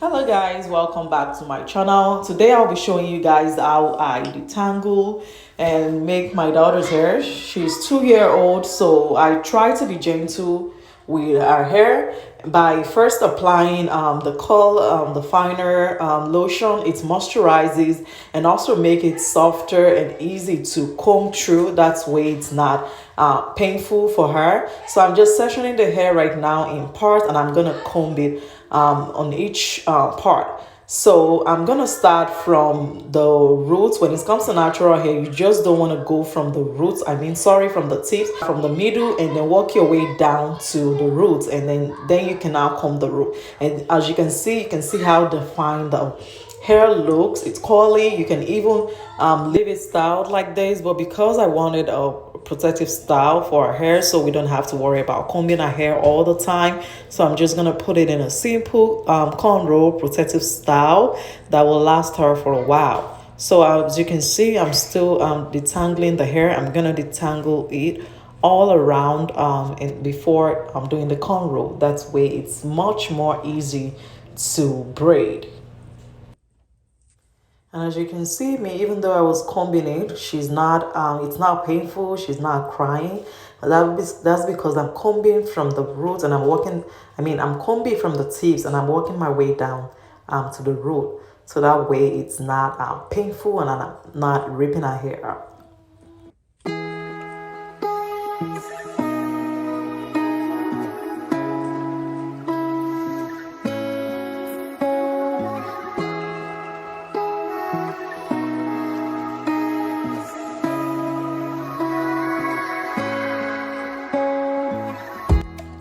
Hello guys, welcome back to my channel. Today I'll be showing you guys how I detangle and make my daughter's hair. She's 2 years old, so I try to be gentle with her hair by first applying the curl the finer lotion. It moisturizes and also make it softer and easy to comb through. That's way it's not painful for her. So I'm just sectioning the hair right now in parts, and I'm gonna comb it on each part. So I'm gonna start from the roots. When it comes to natural hair, you just don't want to go from the roots, from the tips, from the middle, and then work your way down to the roots, and then you can now comb the root. And as you can see how defined the hair looks. It's curly. You can even leave it styled like this, but because I wanted a protective style for our hair, so we don't have to worry about combing our hair all the time, so I'm just gonna put it in a simple cornrow protective style that will last her for a while. So as you can see, I'm still detangling the hair. I'm gonna detangle it all around and before I'm doing the cornrow. That's way it's much more easy to braid. And as you can see me, even though I was combing it, she's not, it's not painful, she's not crying. That's because I'm combing from the roots and I'm combing from the tips and I'm working my way down to the root. So that way it's not painful and I'm not ripping her hair out.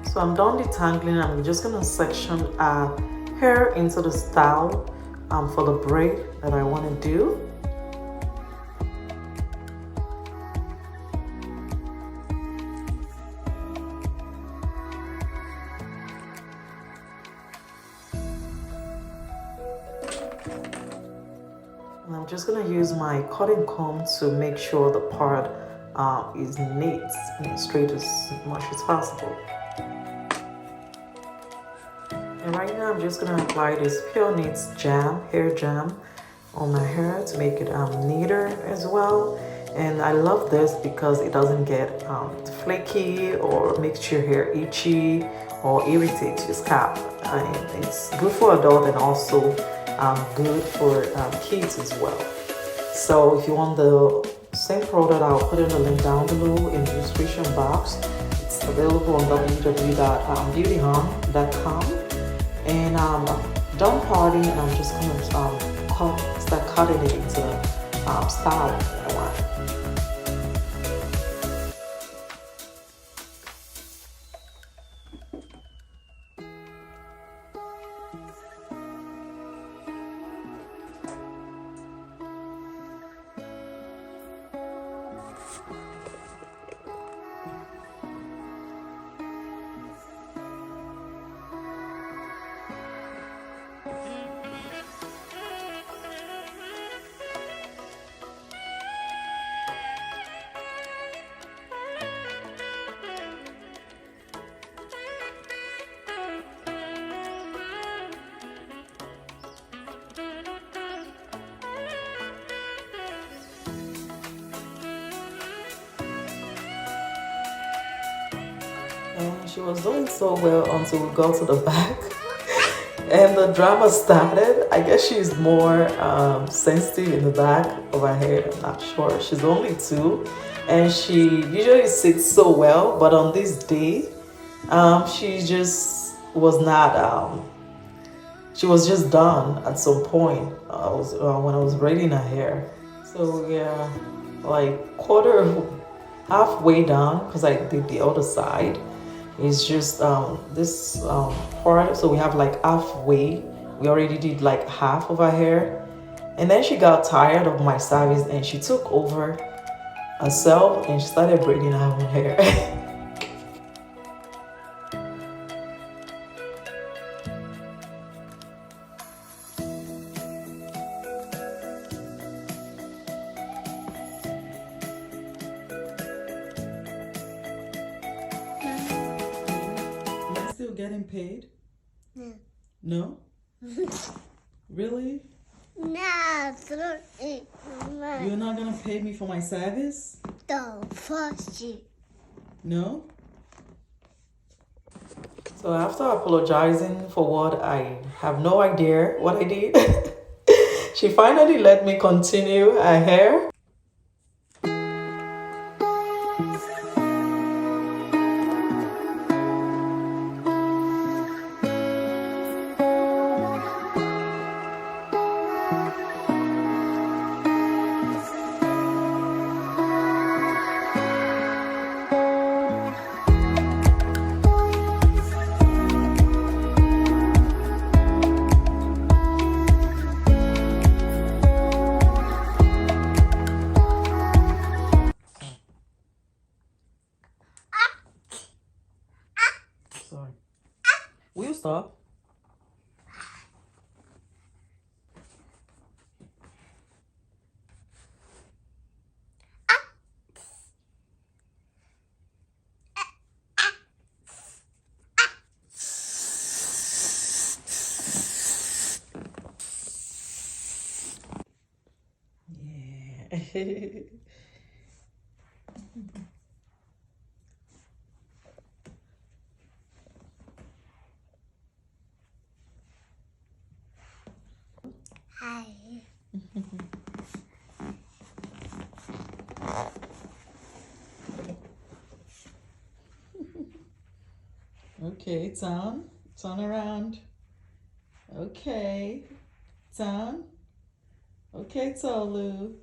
So I'm done detangling. I'm just gonna section hair into the style for the braid that I want to do. And I'm just gonna use my cutting comb to make sure the part is neat and straight as much as possible. And right now I'm just gonna apply this Pure Knits jam, hair jam, on my hair to make it neater as well. And I love this because it doesn't get flaky or makes your hair itchy or irritate your scalp. And it's good for adult and also good for kids as well. So if you want the same product, I'll put in the link down below in the description box. It's available on www.beautyhon.com. And I'm done parting, and I'm just gonna start cutting it into the style that I want. And she was doing so well until we got to the back and the drama started. I guess she's more sensitive in the back of her hair. I'm not sure. She's only 2 and she usually sits so well, but on this day she just was not she was just done at some point. When I was braiding her hair. So yeah, like halfway down, because I did the other side. It's just this part. So we have like halfway. We already did like half of her hair. And then she got tired of my service and she took over herself and she started braiding her own hair. Am I still getting paid? No. No? Really? No, You're not gonna pay me for my service? the first. No? So after apologizing for what I have no idea what I did, she finally let me continue her hair. Sorry. Will you stop? Yeah. Hi. Okay, turn around. Okay, turn. Okay, Tolu.